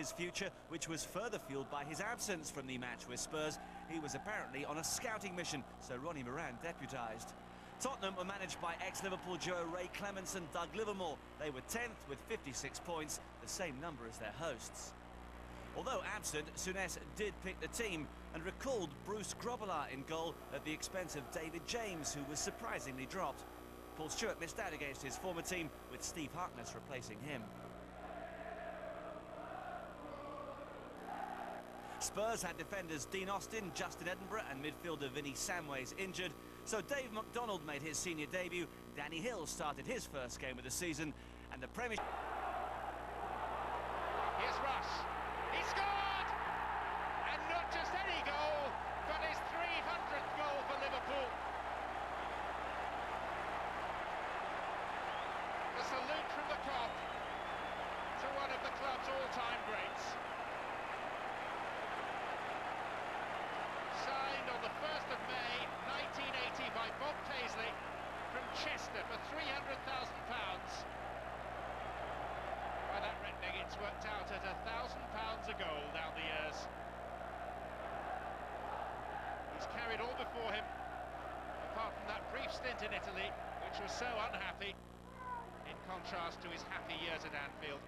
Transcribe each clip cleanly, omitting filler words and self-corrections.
his future, which was further fuelled by his absence from the match with Spurs. He was apparently on a scouting mission, so Ronnie Moran deputised. Tottenham were managed by ex-Liverpool duo Ray Clemence and Doug Livermore. They were 10th with 56 points, the same number as their hosts. Although absent, Souness did pick the team and recalled Bruce Grobbelaar in goal at the expense of David James, who was surprisingly dropped. Paul Stewart missed out against his former team, with Steve Harkness replacing him. Spurs had defenders Dean Austin, Justin Edinburgh and midfielder Vinnie Samways injured, so Dave McDonald made his senior debut, Danny Hill started his first game of the season, and the Premier... Here's Russ. He scored! And not just any goal, but his 300th goal for Liverpool. The salute from the Kop to one of the club's all-time greats. Signed on the 1st of May 1980 by Bob Paisley from Chester for £300,000. By that reckoning, it's worked out at £1,000 a goal down the years. He's carried all before him, apart from that brief stint in Italy, which was so unhappy, in contrast to his happy years at Anfield.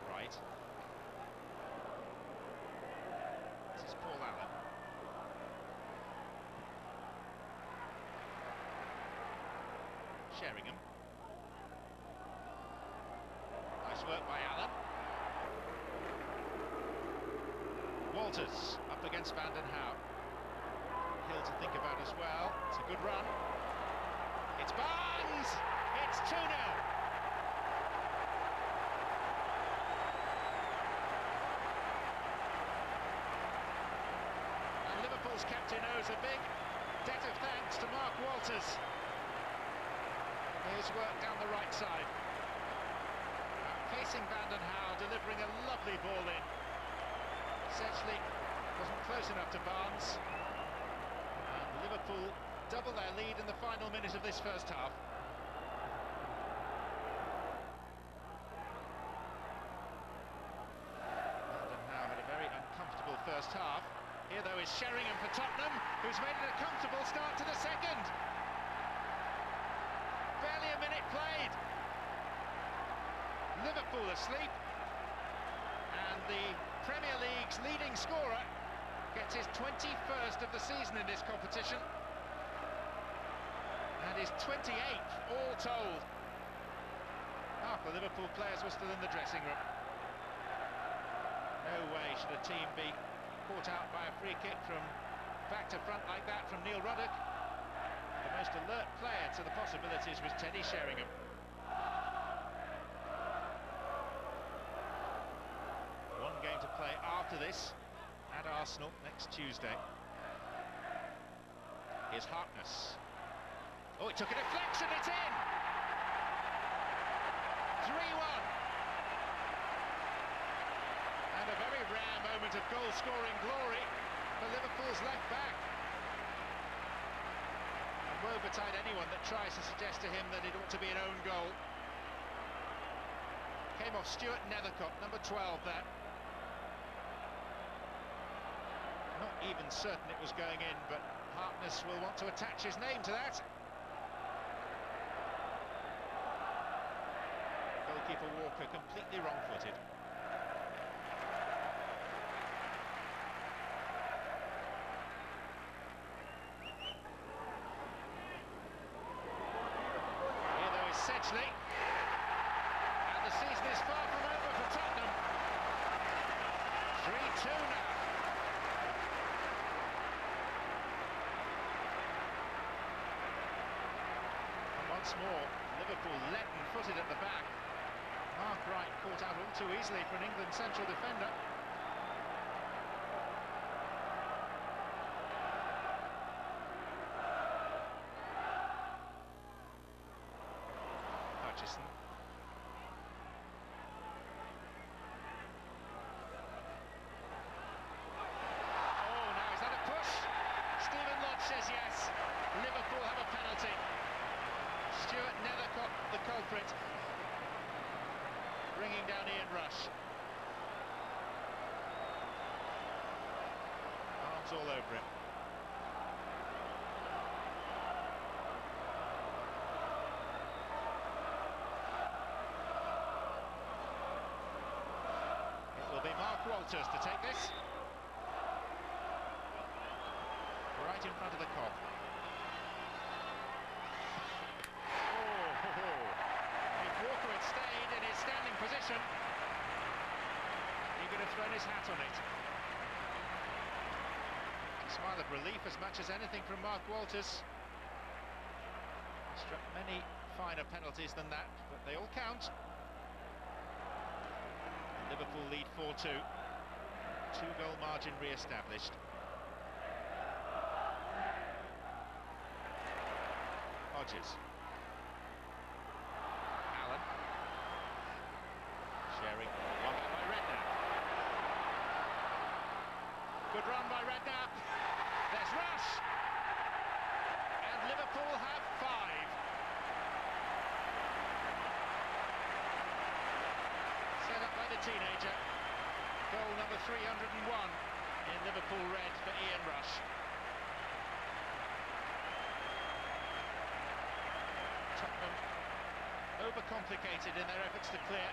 Right. This is Paul Allen. Sheringham. Nice work by Allen. Walters up against Van den Hauwe. Hill to think about as well. It's a good run. It's Barnes! It's 2-0. And Liverpool's captain owes a big debt of thanks to Mark Walters. His work down the right side. Facing Van den Hauwe, delivering a lovely ball in. Sedgley wasn't close enough to Barnes. And Liverpool double their lead in the final minute of this first half. Van den Hauwe had a very uncomfortable first half. Here, though, is Sheringham for Tottenham, who's made it a comfortable start to the second. Barely a minute played. Liverpool asleep, and the Premier League's leading scorer gets his 21st of the season in this competition, and his 28th all told. Half the Liverpool players were still in the dressing room. No way should a team be caught out by a free kick from back to front like that from Neil Ruddock. The most alert player to the possibilities was Teddy Sheringham. One game to play after this at Arsenal next Tuesday. Here's Harkness. Oh, it took a deflection, it's in! 3-1. And a very rare moment of goal-scoring glory for Liverpool's left back. And woe betide anyone that tries to suggest to him that it ought to be an own goal. Came off Stuart Nethercott, number 12 there. Not even certain it was going in, but Harkness will want to attach his name to that. Goalkeeper Walker completely wrong-footed. Here, though, is Sedgley. And the season is far from over for Tottenham. 3-2 now. Once more, Liverpool leaden-footed at the back. Mark Wright caught out all too easily for an England central defender. Hutchison. Oh, now is that a push? Stephen Lodge says yes. Liverpool have a penalty. Stuart Nethercott, the culprit. bringing down Ian Rush. Arms all over him. It will be Mark Walters to take this. Right in front of the Kop. If Walker had stayed in his standing position, he could have thrown his hat on it. A smile of relief as much as anything from Mark Walters. He struck many finer penalties than that, but they all count. Liverpool lead 4-2. Two-goal margin re-established. Hodges. Allen. Sharing. One by Redknapp. Good run by Redknapp. There's Rush. And Liverpool have 5. Set up by the teenager. Goal number 301 in Liverpool red for Ian Rush. Tottenham overcomplicated in their efforts to clear.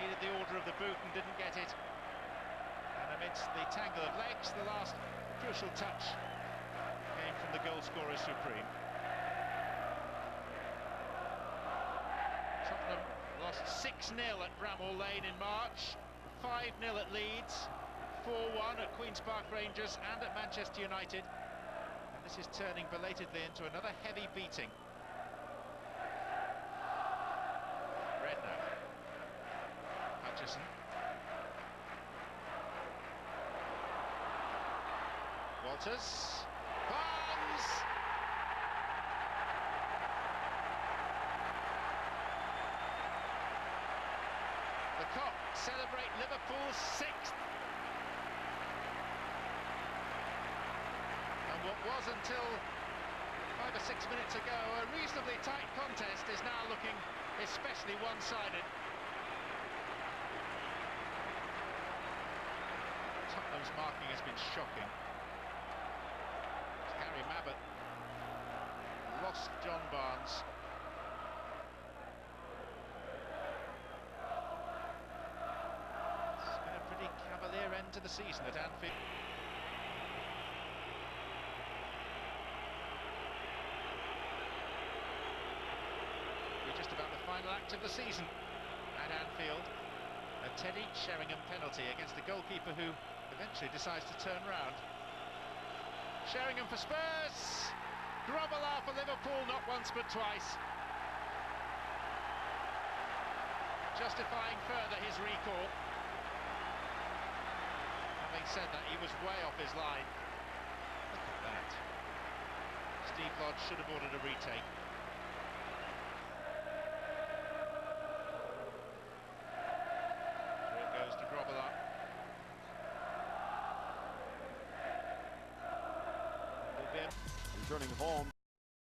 Needed the order of the boot and didn't get it. And amidst the tangle of legs, the last crucial touch came from the goal scorer supreme. Tottenham lost 6-0 at Bramall Lane in March, 5-0 at Leeds, 4-1 at Queen's Park Rangers and at Manchester United. And this is turning belatedly into another heavy beating. Redknapp. Hutchison. Walters. Barnes! The Kop celebrate Liverpool's 6th. And what was until 5 or 6 minutes ago a reasonably tight contest is now looking especially one-sided. Tottenham's marking has been shocking. Harry Mabbott lost John Barnes. It's been a pretty cavalier end to the season at Anfield. Just about the final act of the season at Anfield. A Teddy Sheringham penalty against the goalkeeper who eventually decides to turn round. Sheringham for Spurs. Grobbelaar for Liverpool, not once but twice. Justifying further his recall. Having said that, he was way off his line. Look at that. Steve Lodge should have ordered a retake. Returning home.